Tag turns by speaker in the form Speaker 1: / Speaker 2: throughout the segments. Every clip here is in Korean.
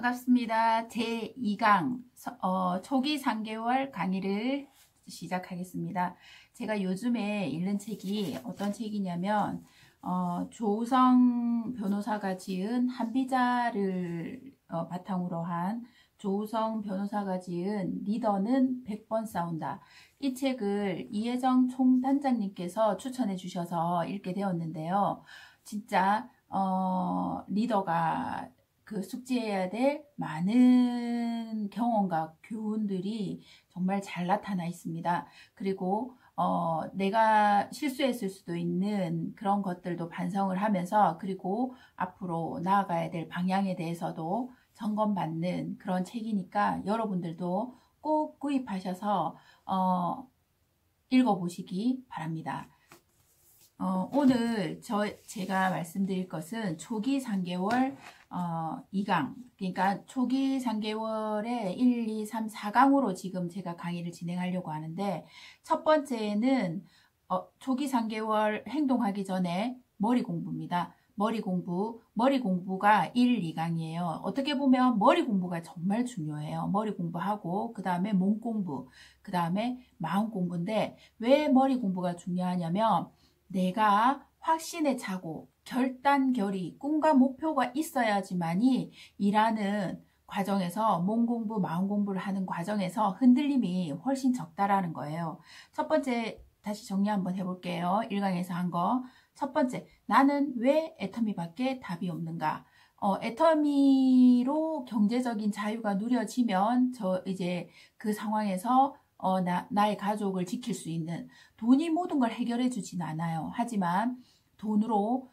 Speaker 1: 반갑습니다. 제2강 초기 3개월 강의를 시작하겠습니다. 제가 요즘에 읽는 책이 어떤 책이냐면 조우성 변호사가 지은 한비자를 바탕으로 한 조우성 변호사가 지은 리더는 100번 싸운다. 이 책을 이혜정 총단장님께서 추천해 주셔서 읽게 되었는데요. 진짜 리더가 숙지해야 될 많은 경험과 교훈들이 정말 잘 나타나 있습니다. 그리고 내가 실수했을 수도 있는 그런 것들도 반성을 하면서, 그리고 앞으로 나아가야 될 방향에 대해서도 점검받는 그런 책이니까 여러분들도 꼭 구입하셔서 읽어보시기 바랍니다. 오늘 제가 말씀드릴 것은 초기 3개월 2강, 그러니까 초기 3개월에 1, 2, 3, 4강으로 지금 제가 강의를 진행하려고 하는데, 첫 번째는 초기 3개월 행동하기 전에 머리 공부입니다. 머리 공부가 1, 2강이에요. 어떻게 보면 머리 공부가 정말 중요해요. 머리 공부하고 그 다음에 몸 공부, 그 다음에 마음 공부인데, 왜 머리 공부가 중요하냐면 내가 확신에 차고 결단, 결의, 꿈과 목표가 있어야지만이 일하는 과정에서 몸 공부, 마음 공부를 하는 과정에서 흔들림이 훨씬 적다라는 거예요. 첫 번째, 다시 정리 한번 해볼게요. 1강에서 한 거. 첫 번째, 나는 왜 애터미밖에 답이 없는가? 애터미로 경제적인 자유가 누려지면 이제 그 상황에서 나의 가족을 지킬 수 있는, 돈이 모든 걸 해결해 주진 않아요. 하지만 돈으로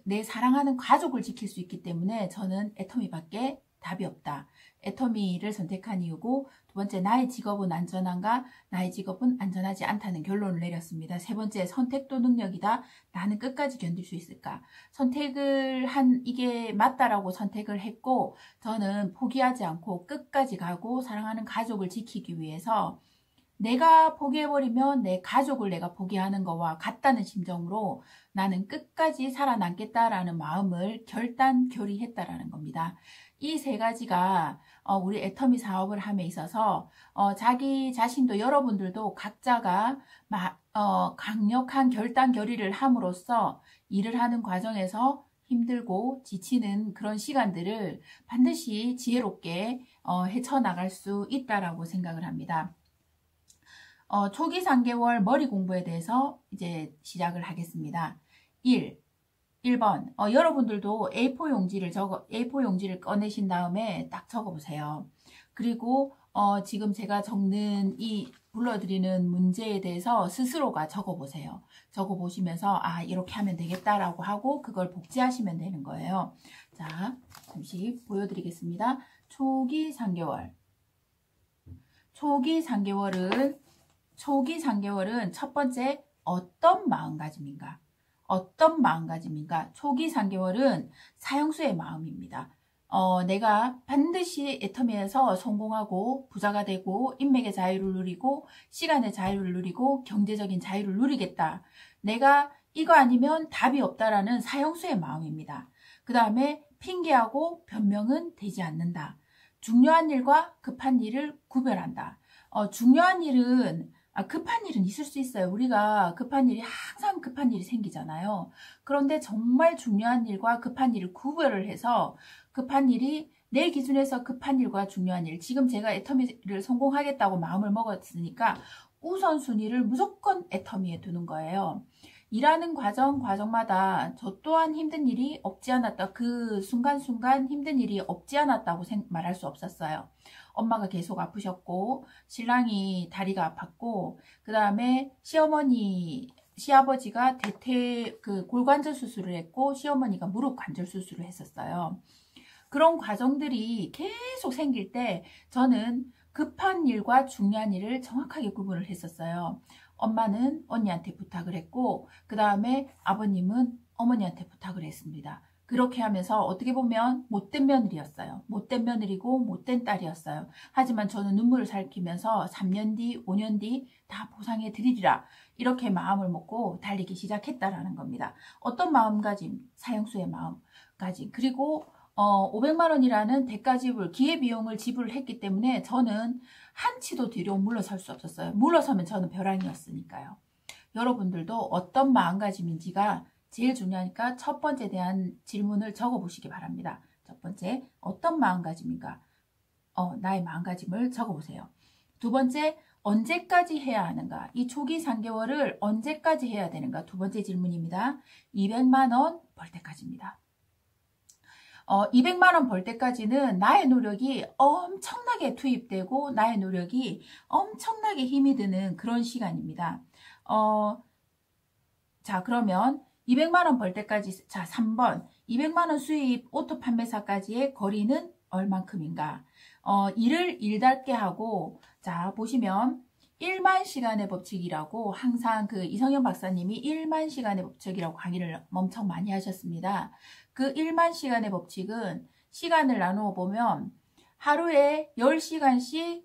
Speaker 1: 내 사랑하는 가족을 지킬 수 있기 때문에 저는 애터미밖에 답이 없다. 애터미를 선택한 이유고, 두 번째, 나의 직업은 안전한가? 나의 직업은 안전하지 않다는 결론을 내렸습니다. 세 번째, 선택도 능력이다. 나는 끝까지 견딜 수 있을까? 이게 맞다라고 선택을 했고, 저는 포기하지 않고 끝까지 가고 사랑하는 가족을 지키기 위해서 내가 포기해버리면 내 가족을 내가 포기하는 거와 같다는 심정으로 나는 끝까지 살아남겠다라는 마음을 결의했다라는 겁니다. 이 세 가지가 우리 애터미 사업을 함에 있어서 자기 자신도, 여러분들도 각자가 강력한 결의를 함으로써 일을 하는 과정에서 힘들고 지치는 그런 시간들을 반드시 지혜롭게 헤쳐나갈 수 있다라고 생각을 합니다. 초기 3개월 머리 공부에 대해서 이제 시작을 하겠습니다. 1번, 여러분들도 A4 용지를 꺼내신 다음에 딱 적어보세요. 그리고 지금 제가 불러드리는 문제에 대해서 스스로가 적어보세요. 적어보시면서 이렇게 하면 되겠다라고 하고 그걸 복제하시면 되는 거예요. 자, 잠시 보여드리겠습니다. 초기 3개월은 첫 번째, 어떤 마음가짐인가? 초기 3개월은 사형수의 마음입니다. 내가 반드시 애터미에서 성공하고 부자가 되고 인맥의 자유를 누리고 시간의 자유를 누리고 경제적인 자유를 누리겠다. 내가 이거 아니면 답이 없다라는 사형수의 마음입니다. 그 다음에 핑계하고 변명은 되지 않는다. 중요한 일과 급한 일을 구별한다. 중요한 일은, 급한 일은 있을 수 있어요. 우리가 항상 급한 일이 생기잖아요. 그런데 정말 중요한 일과 급한 일을 구별을 해서, 급한 일이 내 기준에서 급한 일과 중요한 일, 지금 제가 애터미를 성공하겠다고 마음을 먹었으니까 우선순위를 무조건 애터미에 두는 거예요. 일하는 과정마다 저 또한 힘든 일이 없지 않았다. 그 순간순간 힘든 일이 없지 않았다고 말할 수 없었어요. 엄마가 계속 아프셨고, 신랑이 다리가 아팠고, 그 다음에 시아버지가 골관절 수술을 했고, 시어머니가 무릎 관절 수술을 했었어요. 그런 과정들이 계속 생길 때 저는 급한 일과 중요한 일을 정확하게 구분을 했었어요. 엄마는 언니한테 부탁을 했고, 그 다음에 아버님은 어머니한테 부탁을 했습니다. 그렇게 하면서 어떻게 보면 못된 며느리였어요. 못된 며느리고 못된 딸이었어요. 하지만 저는 눈물을 살피면서 3년 뒤, 5년 뒤 다 보상해 드리리라, 이렇게 마음을 먹고 달리기 시작했다라는 겁니다. 어떤 마음가짐? 사형수의 마음가짐. 그리고 500만 원이라는 대가지불, 기회비용을 지불했기 때문에 저는 한치도 뒤로 물러설 수 없었어요. 물러서면 저는 벼랑이었으니까요. 여러분들도 어떤 마음가짐인지가 제일 중요하니까 첫 번째 대한 질문을 적어보시기 바랍니다. 첫 번째, 어떤 마음가짐인가? 나의 마음가짐을 적어보세요. 두 번째, 언제까지 해야 하는가? 이 초기 3개월을 언제까지 해야 되는가? 두 번째 질문입니다. 200만 원 벌 때까지입니다. 200만 원 벌 때까지는 나의 노력이 엄청나게 투입되고 나의 노력이 엄청나게 힘이 드는 그런 시간입니다. 자, 그러면 200만 원 벌 때까지, 자, 3번. 200만 원 수입 오토 판매사까지의 거리는 얼만큼인가? 일을 일답게 하고, 자, 보시면 1만 시간의 법칙이라고 항상 그 이성현 박사님이 1만 시간의 법칙이라고 강의를 엄청 많이 하셨습니다. 그 1만 시간의 법칙은 시간을 나누어 보면 하루에 10시간씩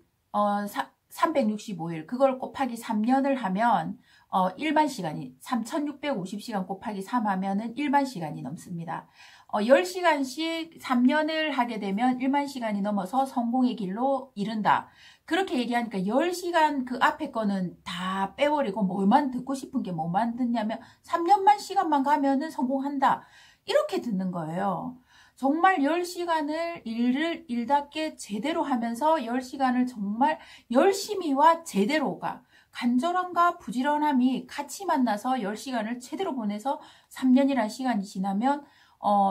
Speaker 1: 365일, 그걸 곱하기 3년을 하면 1만 시간이 3650시간 곱하기 3 하면은 1만 시간이 넘습니다. 10시간씩 3년을 하게 되면 1만 시간이 넘어서 성공의 길로 이른다. 그렇게 얘기하니까 10시간 그 앞에 거는 다 빼버리고 뭐만 듣고 싶은 게 뭐만 듣냐면 3년만 시간만 가면은 성공한다. 이렇게 듣는 거예요. 정말 10시간을 일을 일답게 제대로 하면서 10시간을 정말 열심히와 제대로가 간절함과 부지런함이 같이 만나서 10시간을 제대로 보내서 3년이라는 시간이 지나면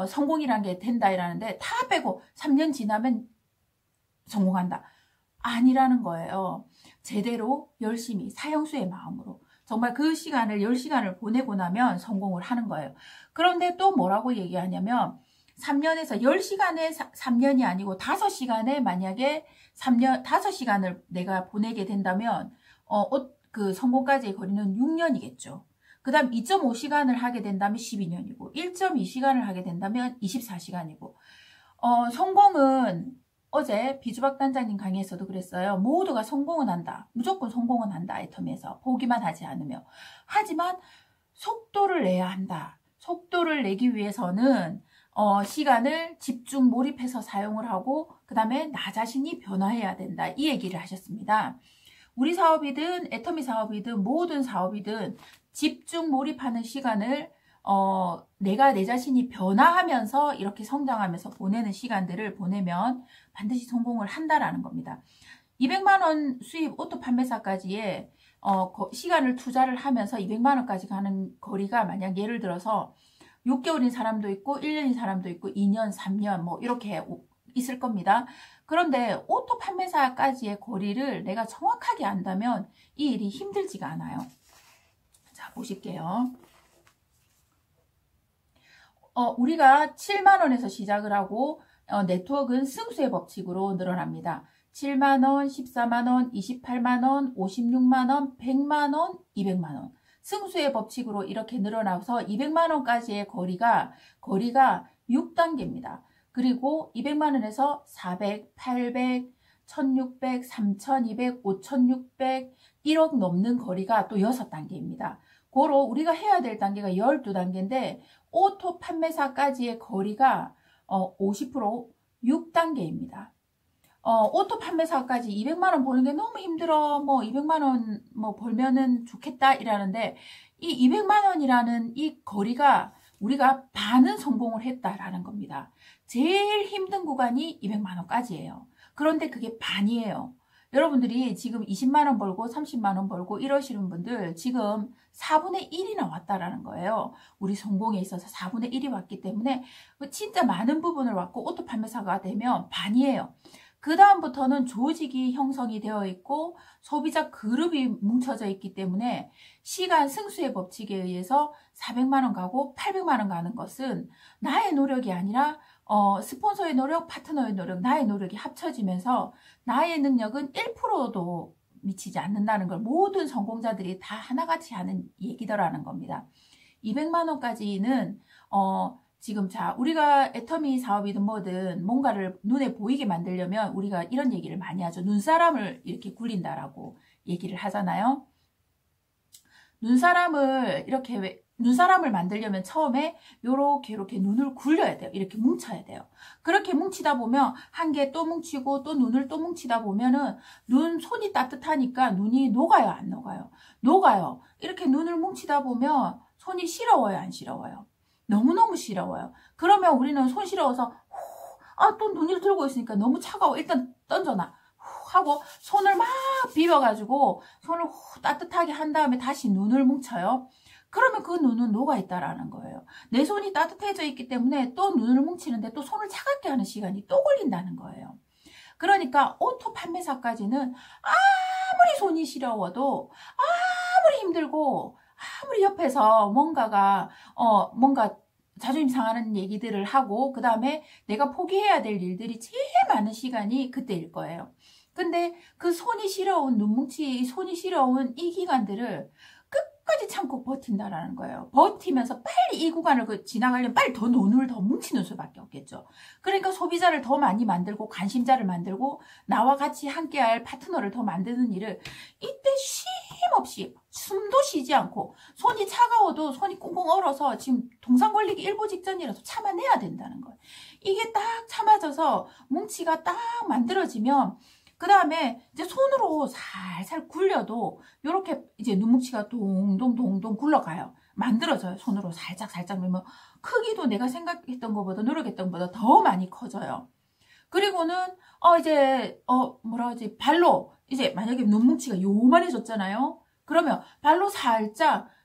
Speaker 1: 성공이란 게 된다 이라는데 다 빼고 3년 지나면 성공한다. 아니라는 거예요. 제대로 열심히 사형수의 마음으로 정말 그 시간을 10시간을 보내고 나면 성공을 하는 거예요. 그런데 또 뭐라고 얘기하냐면 3년에서 10시간에 3년이 아니고 5시간에 만약에 5시간을 내가 보내게 된다면 그 성공까지의 거리는 6년이겠죠. 그 다음 2.5시간을 하게 된다면 12년이고 1.2시간을 하게 된다면 24시간이고 성공은 어제 비주박 단장님 강의에서도 그랬어요. 모두가 성공은 한다. 무조건 성공은 한다. 애터미에서 포기만 하지 않으며. 하지만 속도를 내야 한다. 속도를 내기 위해서는 시간을 집중 몰입해서 사용을 하고 그 다음에 나 자신이 변화해야 된다. 이 얘기를 하셨습니다. 우리 사업이든 애터미 사업이든 모든 사업이든 집중 몰입하는 시간을 내가 내 자신이 변화하면서 이렇게 성장하면서 보내는 시간들을 보내면 반드시 성공을 한다라는 겁니다. 200만 원 수입 오토 판매사까지의 시간을 투자를 하면서 200만 원까지 가는 거리가 만약 예를 들어서 6개월인 사람도 있고 1년인 사람도 있고 2년, 3년 뭐 이렇게 있을 겁니다. 그런데 오토 판매사까지의 거리를 내가 정확하게 안다면 이 일이 힘들지가 않아요. 자, 보실게요. 우리가 7만 원에서 시작을 하고 네트워크는 승수의 법칙으로 늘어납니다. 7만 원, 14만 원, 28만 원, 56만 원, 100만 원, 200만 원. 승수의 법칙으로 이렇게 늘어나서 200만 원까지의 거리가 6단계입니다. 그리고 200만 원에서 400, 800, 1600, 3200, 5600, 1억 넘는 거리가 또 6단계입니다. 고로 우리가 해야 될 단계가 12단계인데 오토 판매사까지의 거리가 50% 6단계입니다. 오토 판매사까지 200만 원 버는 게 너무 힘들어. 뭐 200만 원 뭐 벌면은 좋겠다 이라는데 이 200만 원이라는 이 거리가 우리가 반은 성공을 했다라는 겁니다. 제일 힘든 구간이 200만 원까지예요. 그런데 그게 반이에요. 여러분들이 지금 20만 원 벌고 30만 원 벌고 이러시는 분들 지금 4분의 1이 나왔다라는 거예요. 우리 성공에 있어서 4분의 1이 왔기 때문에 진짜 많은 부분을 왔고 오토 판매사가 되면 반이에요. 그 다음부터는 조직이 형성이 되어 있고 소비자 그룹이 뭉쳐져 있기 때문에 시간 승수의 법칙에 의해서 400만 원 가고 800만 원 가는 것은 나의 노력이 아니라 스폰서의 노력, 파트너의 노력, 나의 노력이 합쳐지면서 나의 능력은 1%도 미치지 않는다는 걸 모든 성공자들이 다 하나같이 하는 얘기더라는 겁니다. 200만 원까지는 지금 자 우리가 애터미 사업이든 뭐든 뭔가를 눈에 보이게 만들려면 우리가 이런 얘기를 많이 하죠. 눈사람을 이렇게 굴린다라고 얘기를 하잖아요. 눈사람을 이렇게 눈사람을 만들려면 처음에 요렇게 이렇게 눈을 굴려야 돼요. 이렇게 뭉쳐야 돼요. 그렇게 뭉치다 보면 한 개 또 뭉치고 또 눈을 또 뭉치다 보면은 손이 따뜻하니까 눈이 녹아요, 안 녹아요? 녹아요. 이렇게 눈을 뭉치다 보면 손이 시려워요, 안 시려워요? 너무너무 시려워요. 그러면 우리는 손 시려워서 또 눈을 들고 있으니까 너무 차가워. 일단 던져놔. 하고 손을 막 비벼가지고 손을 따뜻하게 한 다음에 다시 눈을 뭉쳐요. 그러면 그 눈은 녹아있다라는 거예요. 내 손이 따뜻해져 있기 때문에 또 눈을 뭉치는데 또 손을 차갑게 하는 시간이 또 걸린다는 거예요. 그러니까 오토 판매사까지는 아무리 손이 시려워도 아무리 힘들고 아무리 옆에서 뭔가 자존심 상하는 얘기들을 하고 그 다음에 내가 포기해야 될 일들이 제일 많은 시간이 그때일 거예요. 근데 그 손이 시려운 손이 시려운 이 기간들을 끝까지 참고 버틴다라는 거예요. 버티면서 빨리 이 구간을 지나가려면 빨리 더 눈을 더 뭉치는 수밖에 없겠죠. 그러니까 소비자를 더 많이 만들고 관심자를 만들고 나와 같이 함께할 파트너를 더 만드는 일을 이때 쉼없이 숨도 쉬지 않고 손이 차가워도 손이 꽁꽁 얼어서 지금 동상 걸리기 일보 직전이라도 참아내야 된다는 거예요. 이게 딱 참아져서 뭉치가 딱 만들어지면 그 다음에 이제 손으로 살살 굴려도 이렇게 이제 눈뭉치가 동동동동 굴러가요. 만들어져요. 손으로 살짝 밀면 크기도 내가 생각했던 것보다 노력했던 것보다 더 많이 커져요. 그리고는 이제 뭐라 하지, 발로 이제 만약에 눈뭉치가 요만해졌잖아요. 그러면 발로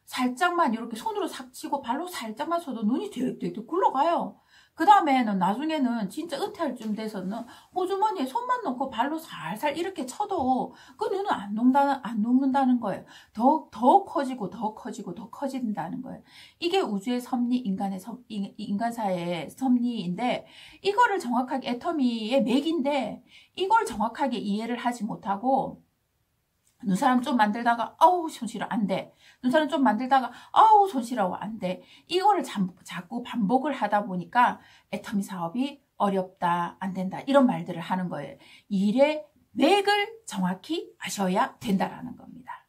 Speaker 1: 살짝만 이렇게 손으로 삭 치고 발로 살짝만 쳐도 눈이 되게 굴러가요. 그 다음에는 나중에는 진짜 은퇴할 쯤 돼서는 호주머니에 손만 넣고 발로 살살 이렇게 쳐도 그 눈은 안 녹는다는 거예요. 더 커진다는 거예요. 이게 우주의 섭리, 인간사의 섭리인데 이거를 정확하게 애터미의 맥인데 이걸 정확하게 이해를 하지 못하고 눈사람 좀 만들다가 손 시려 안 돼. 눈사람 좀 만들다가 손 시려워 안 돼. 이거를 자꾸 반복을 하다 보니까 애터미 사업이 어렵다, 안 된다 이런 말들을 하는 거예요. 일의 맥을 정확히 아셔야 된다라는 겁니다.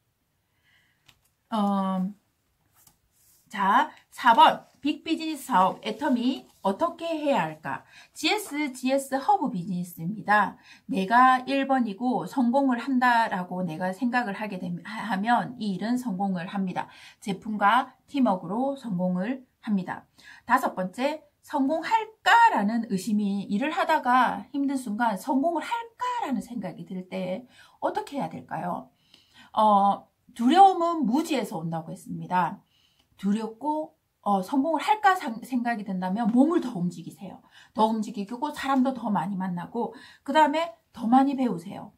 Speaker 1: 자, 4번 빅비즈니스 사업 애터미 어떻게 해야 할까? GS 허브 비즈니스입니다. 내가 1번이고 성공을 한다라고 내가 생각을 하게 하면 이 일은 성공을 합니다. 제품과 팀워크로 성공을 합니다. 5번째, 성공할까라는 의심이 일을 하다가 힘든 순간 성공을 할까라는 생각이 들 때 어떻게 해야 될까요? 두려움은 무지에서 온다고 했습니다. 두렵고 성공을 할까 생각이 든다면 몸을 더 움직이세요. 더 움직이고 사람도 더 많이 만나고 그 다음에 더 많이 배우세요.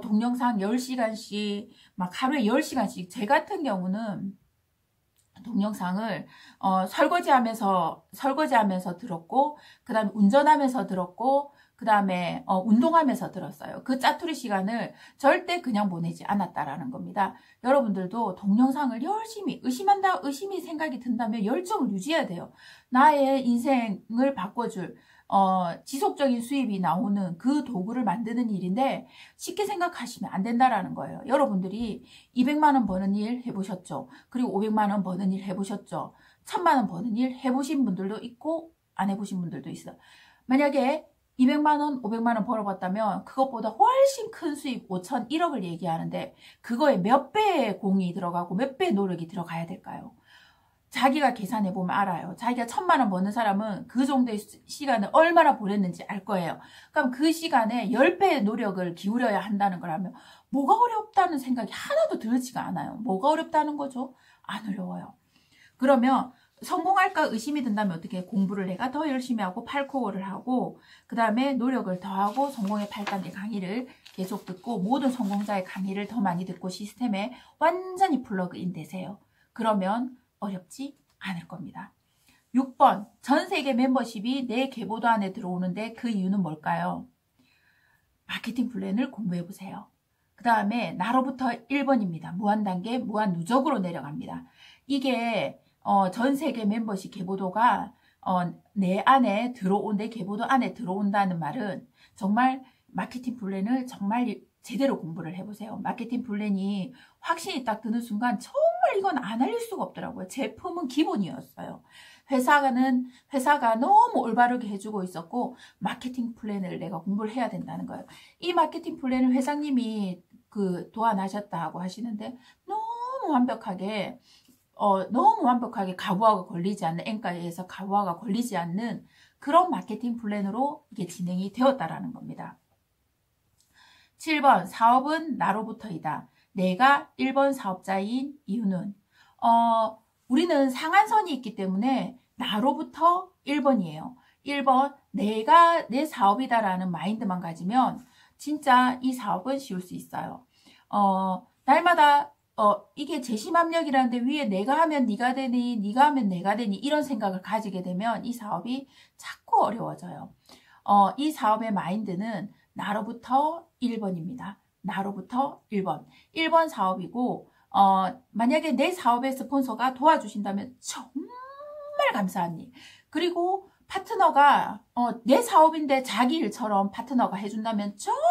Speaker 1: 동영상 10시간씩 막 하루에 10시간씩 제 같은 경우는 동영상을 설거지하면서 들었고 그 다음에 운전하면서 들었고 그 다음에 운동하면서 들었어요. 그 짜투리 시간을 절대 그냥 보내지 않았다라는 겁니다. 여러분들도 동영상을 열심히 의심이 생각이 든다면 열정을 유지해야 돼요. 나의 인생을 바꿔줄 지속적인 수입이 나오는 그 도구를 만드는 일인데 쉽게 생각하시면 안 된다라는 거예요. 여러분들이 200만 원 버는 일 해보셨죠? 그리고 500만 원 버는 일 해보셨죠? 1000만 원 버는 일 해보신 분들도 있고 안 해보신 분들도 있어요. 만약에 200만 원, 500만 원 벌어봤다면 그것보다 훨씬 큰 수입 5천, 1억을 얘기하는데 그거에 몇 배의 공이 들어가고 몇 배의 노력이 들어가야 될까요? 자기가 계산해보면 알아요. 자기가 1000만 원 버는 사람은 그 정도의 시간을 얼마나 보냈는지 알 거예요. 그럼 그 시간에 10배의 노력을 기울여야 한다는 거라면 뭐가 어렵다는 생각이 하나도 들지가 않아요. 뭐가 어렵다는 거죠? 안 어려워요. 그러면 성공할까 의심이 든다면 어떻게 공부를 내가 더 열심히 하고 8코어를 하고 그 다음에 노력을 더하고 성공의 8단계 강의를 계속 듣고 모든 성공자의 강의를 더 많이 듣고 시스템에 완전히 플러그인 되세요. 그러면 어렵지 않을 겁니다. 6번 전 세계 멤버십이 내 계보도 안에 들어오는데 그 이유는 뭘까요? 마케팅 플랜을 공부해 보세요. 그 다음에 나로부터 1번입니다. 무한단계, 무한누적으로 내려갑니다. 이게 전 세계 멤버십 계보도가 내 계보도 안에 들어온다는 말은 정말 마케팅 플랜을 정말 제대로 공부를 해보세요. 마케팅 플랜이 확신이 딱 드는 순간 정말 이건 안 알릴 수가 없더라고요. 제품은 기본이었어요. 회사가 너무 올바르게 해주고 있었고 마케팅 플랜을 내가 공부를 해야 된다는 거예요. 이 마케팅 플랜을 회장님이 도안하셨다고 하시는데 너무 완벽하게 가부화가 걸리지 않는, 엔가에서 가부화가 걸리지 않는 그런 마케팅 플랜으로 이게 진행이 되었다라는 겁니다. 7번, 사업은 나로부터이다. 내가 1번 사업자인 이유는, 우리는 상한선이 있기 때문에 나로부터 1번이에요. 1번, 내가 내 사업이다라는 마인드만 가지면 진짜 이 사업은 쉬울 수 있어요. 날마다 이게 재심압력이라는데 위에 내가 하면 네가 되니, 네가 하면 내가 되니 이런 생각을 가지게 되면 이 사업이 자꾸 어려워져요. 이 사업의 마인드는 나로부터 1번입니다. 나로부터 1번. 1번 사업이고 만약에 내 사업의 스폰서가 도와주신다면 정말 감사한 일. 그리고 파트너가 내 사업인데 자기 일처럼 파트너가 해준다면 정말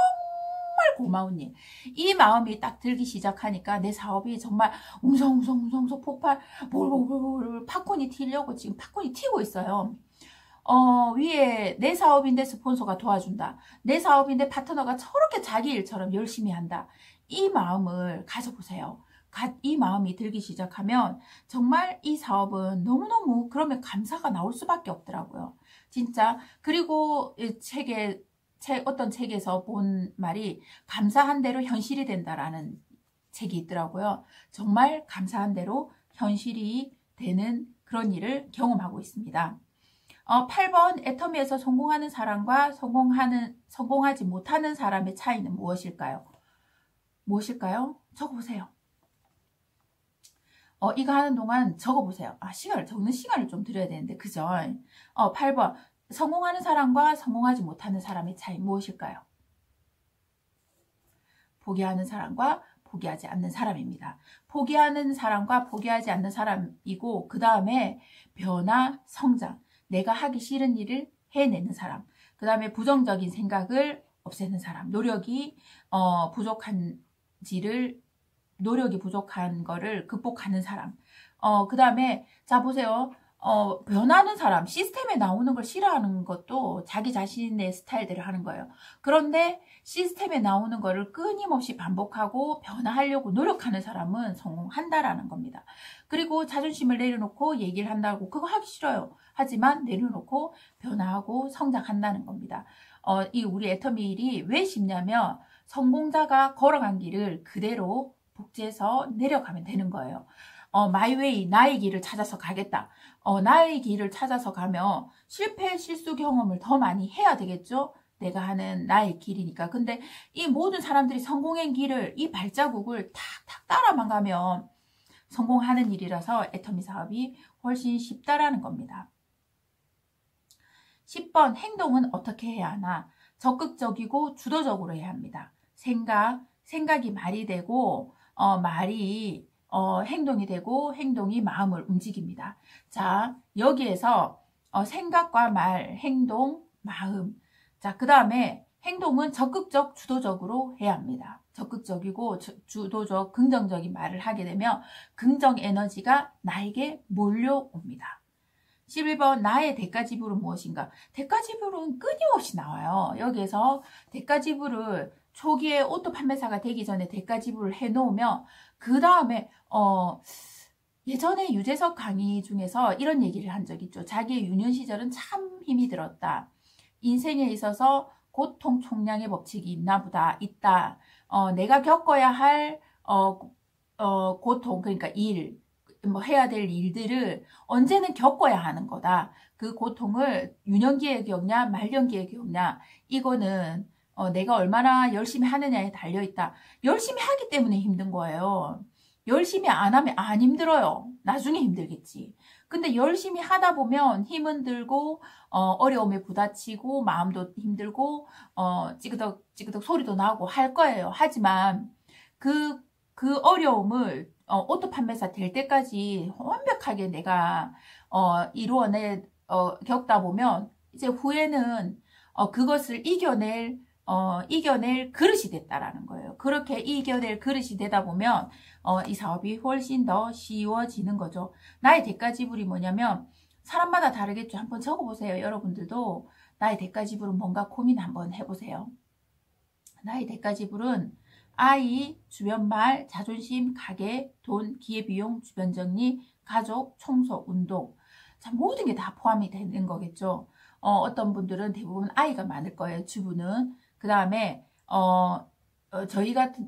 Speaker 1: 고마운 일. 이 마음이 딱 들기 시작하니까 내 사업이 정말 웅성웅성 폭발 볼볼볼 팝콘이 튀려고 지금 팝콘이 튀고 있어요. 위에 내 사업인데 스폰서가 도와준다. 내 사업인데 파트너가 저렇게 자기 일처럼 열심히 한다. 이 마음을 가져보세요. 이 마음이 들기 시작하면 정말 이 사업은 너무너무 그러면 감사가 나올 수밖에 없더라고요. 진짜. 그리고 어떤 책에서 본 말이 감사한 대로 현실이 된다라는 책이 있더라고요. 정말 감사한 대로 현실이 되는 그런 일을 경험하고 있습니다. 8번 애터미에서 성공하는 사람과 성공하지 못하는 사람의 차이는 무엇일까요? 무엇일까요? 적어보세요. 이거 하는 동안 적어보세요. 적는 시간을 좀 드려야 되는데, 그죠? 8번. 성공하는 사람과 성공하지 못하는 사람의 차이 무엇일까요? 포기하는 사람과 포기하지 않는 사람입니다. 포기하는 사람과 포기하지 않는 사람이고, 그 다음에 변화, 성장. 내가 하기 싫은 일을 해내는 사람. 그 다음에 부정적인 생각을 없애는 사람. 노력이 부족한 거를 극복하는 사람. 그 다음에 자 보세요. 변하는 사람, 시스템에 나오는 걸 싫어하는 것도 자기 자신의 스타일대로 하는 거예요. 그런데 시스템에 나오는 거를 끊임없이 반복하고 변화하려고 노력하는 사람은 성공한다라는 겁니다. 그리고 자존심을 내려놓고 얘기를 한다고 그거 하기 싫어요. 하지만 내려놓고 변화하고 성장한다는 겁니다. 이 우리 애터미 일이 왜 쉽냐면 성공자가 걸어간 길을 그대로 복제해서 내려가면 되는 거예요. 마이웨이, 나의 길을 찾아서 가겠다. 나의 길을 찾아서 가면 실패, 실수 경험을 더 많이 해야 되겠죠? 내가 하는 나의 길이니까. 근데 이 모든 사람들이 성공의 길을, 이 발자국을 탁탁 따라만 가면 성공하는 일이라서 애터미 사업이 훨씬 쉽다라는 겁니다. 10번 행동은 어떻게 해야 하나? 적극적이고 주도적으로 해야 합니다. 생각이 말이 되고 말이 행동이 되고 행동이 마음을 움직입니다. 자, 여기에서 생각과 말, 행동, 마음. 자, 그 다음에 행동은 적극적, 주도적으로 해야 합니다. 적극적이고 주도적, 긍정적인 말을 하게 되면 긍정 에너지가 나에게 몰려옵니다. 11번 나의 대가지불은 무엇인가? 대가지불은 끊임없이 나와요. 여기에서 대가지불을 초기에 오토 판매사가 되기 전에 대가지불을 해놓으면 그 다음에 예전에 유재석 강의 중에서 이런 얘기를 한 적이 있죠. 자기의 유년 시절은 참 힘이 들었다. 인생에 있어서 고통 총량의 법칙이 있나 보다. 있다. 내가 겪어야 할 고통, 그러니까 해야 될 일들을 언제는 겪어야 하는 거다. 그 고통을 유년기에 겪냐 말년기에 겪냐 이거는 내가 얼마나 열심히 하느냐에 달려있다. 열심히 하기 때문에 힘든 거예요. 열심히 안 하면 안 힘들어요. 나중에 힘들겠지. 근데 열심히 하다 보면 힘은 들고 어려움에 부딪히고 마음도 힘들고 찌그덕 소리도 나고 할 거예요. 하지만 그 어려움을 오토 판매사 될 때까지 완벽하게 내가 겪다 보면 이제 후에는 그것을 이겨낼 이겨낼 그릇이 됐다라는 거예요. 그렇게 이겨낼 그릇이 되다 보면 이 사업이 훨씬 더 쉬워지는 거죠. 나의 대가 지불이 뭐냐면 사람마다 다르겠죠. 한번 적어보세요. 여러분들도 나의 대가 지불은 뭔가 고민 한번 해보세요. 나의 대가 지불은 아이, 주변말, 자존심, 가게, 돈, 기회비용, 주변정리, 가족, 청소, 운동. 자, 모든 게 다 포함이 되는 거겠죠. 어떤 분들은 대부분 아이가 많을 거예요. 주부는. 그 다음에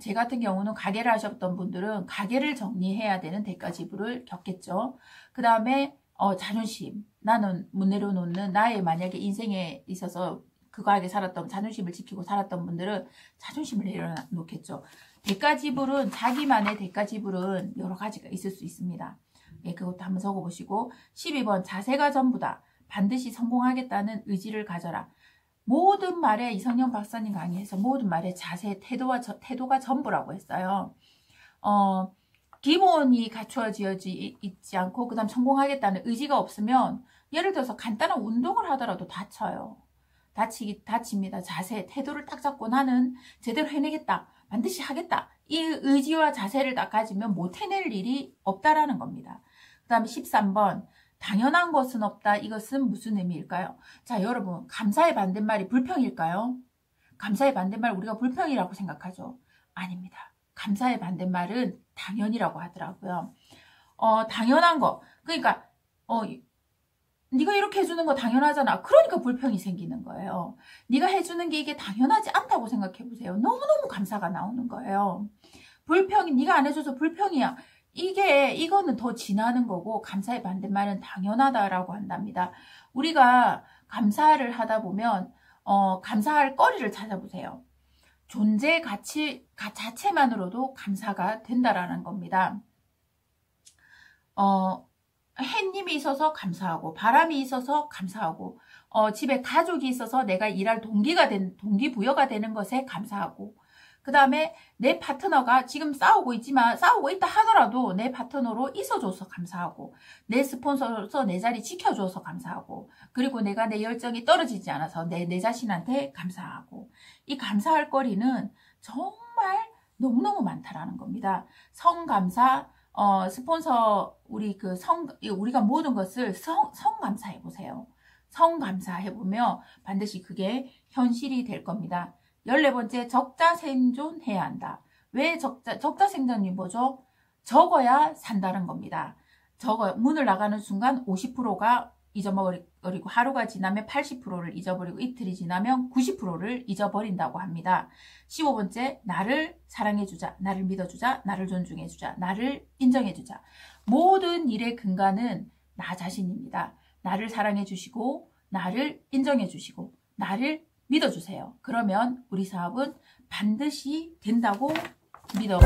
Speaker 1: 제 같은 경우는 가게를 하셨던 분들은 가게를 정리해야 되는 대가 지불을 겪겠죠. 그 다음에 자존심. 나는 못 내려놓는 나의 만약에 인생에 있어서 그거하게 살았던 자존심을 지키고 살았던 분들은 자존심을 내려놓겠죠. 대가 지불은 자기만의 대가 지불은 여러 가지가 있을 수 있습니다. 예, 그것도 한번 적어보시고 12번 자세가 전부다. 반드시 성공하겠다는 의지를 가져라. 모든 말에 이성영 박사님 강의에서 모든 말에 자세, 태도가 전부라고 했어요. 기본이 갖추어져 있지 않고 그 다음 성공하겠다는 의지가 없으면 예를 들어서 간단한 운동을 하더라도 다쳐요. 다칩니다. 자세, 태도를 딱 잡고 나는 제대로 해내겠다. 반드시 하겠다. 이 의지와 자세를 딱 가지면 못 해낼 일이 없다라는 겁니다. 그 다음에 13번 당연한 것은 없다. 이것은 무슨 의미일까요? 자, 여러분 감사의 반대말이 불평일까요? 감사의 반대말 우리가 불평이라고 생각하죠. 아닙니다. 감사의 반대말은 당연이라고 하더라고요. 당연한 거. 그러니까 네가 이렇게 해주는 거 당연하잖아. 그러니까 불평이 생기는 거예요. 네가 해주는 게 이게 당연하지 않다고 생각해보세요. 너무너무 감사가 나오는 거예요. 불평이 네가 안 해줘서 불평이야. 이거는 더 지나는 거고 감사의 반대말은 당연하다라고 한답니다. 우리가 감사를 하다 보면 감사할 거리를 찾아보세요. 존재 가치 자체만으로도 감사가 된다라는 겁니다. 햇님이 있어서 감사하고 바람이 있어서 감사하고 집에 가족이 있어서 내가 일할 동기부여가 되는 것에 감사하고 그 다음에 내 파트너가 지금 싸우고 있다 하더라도 내 파트너로 있어줘서 감사하고 내 스폰서로서 내 자리 지켜줘서 감사하고 그리고 내가 내 열정이 떨어지지 않아서 내 자신한테 감사하고 이 감사할 거리는 정말 너무너무 많다라는 겁니다. 성감사 스폰서 우리가 모든 것을 성감사해 보세요. 성감사해 보면 반드시 그게 현실이 될 겁니다. 14번째 적자 생존해야 한다. 왜 적자 생존이 뭐죠? 적어야 산다는 겁니다. 문을 나가는 순간 50%가 잊어버리고 하루가 지나면 80%를 잊어버리고 이틀이 지나면 90%를 잊어버린다고 합니다. 15번째 나를 사랑해주자, 나를 믿어주자, 나를 존중해주자, 나를 인정해주자. 모든 일의 근간은 나 자신입니다. 나를 사랑해주시고 나를 인정해주시고 나를 믿어주세요. 그러면 우리 사업은 반드시 된다고 믿어요.